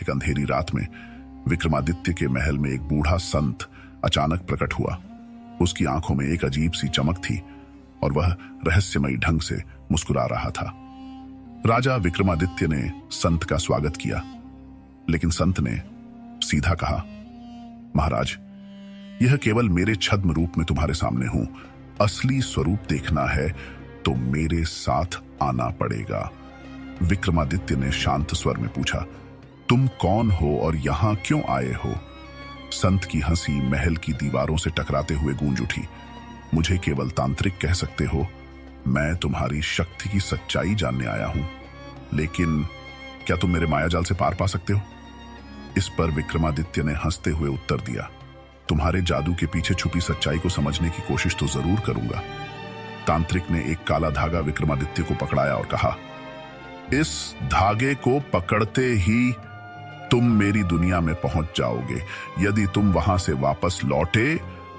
एक अंधेरी रात में विक्रमादित्य के महल में एक बूढ़ा संत अचानक प्रकट हुआ। उसकी आंखों में एक अजीब सी चमक थी और वह रहस्यमयी ढंग से मुस्कुरा रहा था। राजा विक्रमादित्य ने संत का स्वागत किया, लेकिन संत ने सीधा कहा, महाराज, यह केवल मेरे छद्म रूप में तुम्हारे सामने हूं। असली स्वरूप देखना है तो मेरे साथ आना पड़ेगा। विक्रमादित्य ने शांत स्वर में पूछा, तुम कौन हो और यहां क्यों आए हो? संत की हंसी महल की दीवारों से टकराते हुए गूंज उठी। मुझे केवल तांत्रिक कह सकते हो। मैं तुम्हारी शक्ति की सच्चाई जानने आया हूं, लेकिन क्या तुम मेरे मायाजाल से पार पा सकते हो? इस पर विक्रमादित्य ने हंसते हुए उत्तर दिया, तुम्हारे जादू के पीछे छुपी सच्चाई को समझने की कोशिश तो जरूर करूंगा। तांत्रिक ने एक काला धागा विक्रमादित्य को पकड़ाया और कहा, इस धागे को पकड़ते ही तुम मेरी दुनिया में पहुंच जाओगे। यदि तुम वहां से वापस लौटे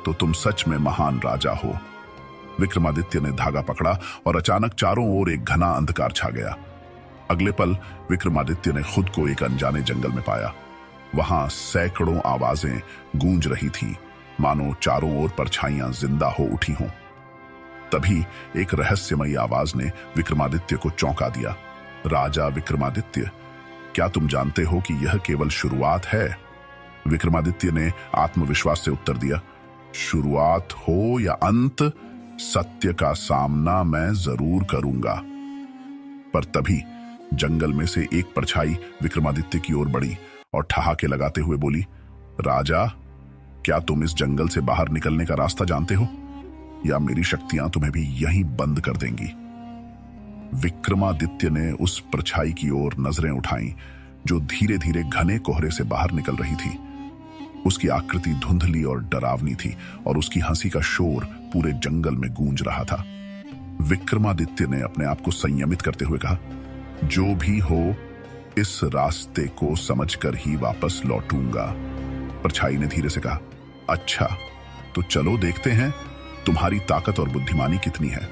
तो तुम सच में महान राजा हो। विक्रमादित्य ने धागा पकड़ा और अचानक चारों ओर एक घना अंधकार छा गया। अगले पल विक्रमादित्य ने खुद को एक अनजाने जंगल में पाया। वहां सैकड़ों आवाजें गूंज रही थी, मानो चारों ओर परछाइयां जिंदा हो उठी हों। तभी एक रहस्यमयी आवाज ने विक्रमादित्य को चौंका दिया, राजा विक्रमादित्य, क्या तुम जानते हो कि यह केवल शुरुआत है? विक्रमादित्य ने आत्मविश्वास से उत्तर दिया, शुरुआत हो या अंत, सत्य का सामना मैं जरूर करूंगा। पर तभी जंगल में से एक परछाई विक्रमादित्य की ओर बढ़ी और ठहाके लगाते हुए बोली, राजा, क्या तुम इस जंगल से बाहर निकलने का रास्ता जानते हो, या मेरी शक्तियां तुम्हें भी यहीं बंद कर देंगी? विक्रमादित्य ने उस परछाई की ओर नजरें उठाईं, जो धीरे धीरे घने कोहरे से बाहर निकल रही थी। उसकी आकृति धुंधली और डरावनी थी और उसकी हंसी का शोर पूरे जंगल में गूंज रहा था। विक्रमादित्य ने अपने आप को संयमित करते हुए कहा, जो भी हो, इस रास्ते को समझकर ही वापस लौटूंगा। परछाई ने धीरे से कहा, अच्छा, तो चलो देखते हैं तुम्हारी ताकत और बुद्धिमानी कितनी है।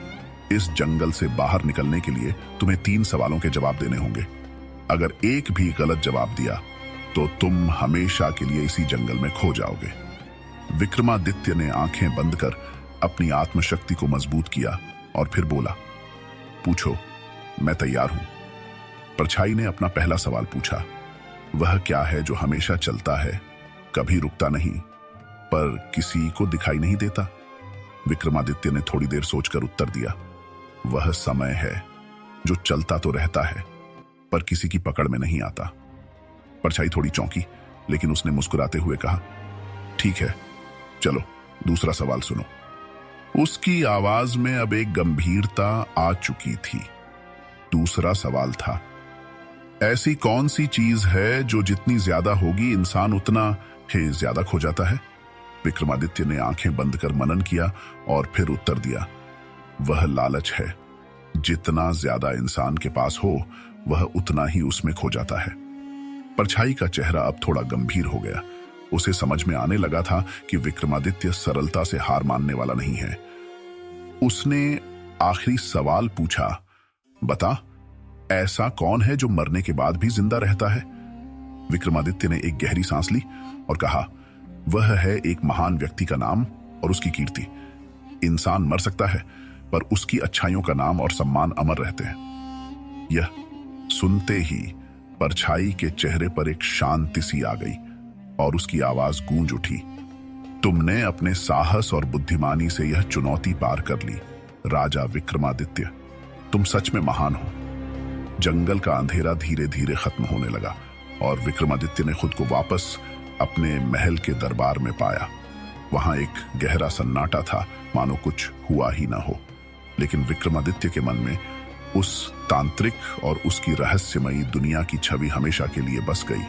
इस जंगल से बाहर निकलने के लिए तुम्हें 3 सवालों के जवाब देने होंगे। अगर एक भी गलत जवाब दिया तो तुम हमेशा के लिए इसी जंगल में खो जाओगे। विक्रमादित्य ने आंखें बंद कर अपनी आत्मशक्ति को मजबूत किया और फिर बोला, पूछो, मैं तैयार हूं। परछाई ने अपना पहला सवाल पूछा, वह क्या है जो हमेशा चलता है, कभी रुकता नहीं, पर किसी को दिखाई नहीं देता? विक्रमादित्य ने थोड़ी देर सोचकर उत्तर दिया, वह समय है जो चलता तो रहता है पर किसी की पकड़ में नहीं आता। परछाई थोड़ी चौंकी, लेकिन उसने मुस्कुराते हुए कहा, ठीक है, चलो दूसरा सवाल सुनो। उसकी आवाज में अब एक गंभीरता आ चुकी थी। दूसरा सवाल था, ऐसी कौन सी चीज है जो जितनी ज्यादा होगी इंसान उतना ही ज्यादा खो जाता है? विक्रमादित्य ने आंखें बंद कर मनन किया और फिर उत्तर दिया, वह लालच है। जितना ज्यादा इंसान के पास हो, वह उतना ही उसमें खो जाता है। परछाई का चेहरा अब थोड़ा गंभीर हो गया। उसे समझ में आने लगा था कि विक्रमादित्य सरलता से हार मानने वाला नहीं है। उसने आखिरी सवाल पूछा, बता, ऐसा कौन है जो मरने के बाद भी जिंदा रहता है? विक्रमादित्य ने एक गहरी सांस ली और कहा, वह है एक महान व्यक्ति का नाम और उसकी कीर्ति। इंसान मर सकता है, पर उसकी अच्छाइयों का नाम और सम्मान अमर रहते हैं। यह सुनते ही परछाई के चेहरे पर एक शांति सी आ गई और उसकी आवाज गूंज उठी, तुमने अपने साहस और बुद्धिमानी से यह चुनौती पार कर ली। राजा विक्रमादित्य, तुम सच में महान हो। जंगल का अंधेरा धीरे धीरे खत्म होने लगा और विक्रमादित्य ने खुद को वापस अपने महल के दरबार में पाया। वहां एक गहरा सन्नाटा था, मानो कुछ हुआ ही ना हो। लेकिन विक्रमादित्य के मन में उस तांत्रिक और उसकी रहस्यमयी दुनिया की छवि हमेशा के लिए बस गई।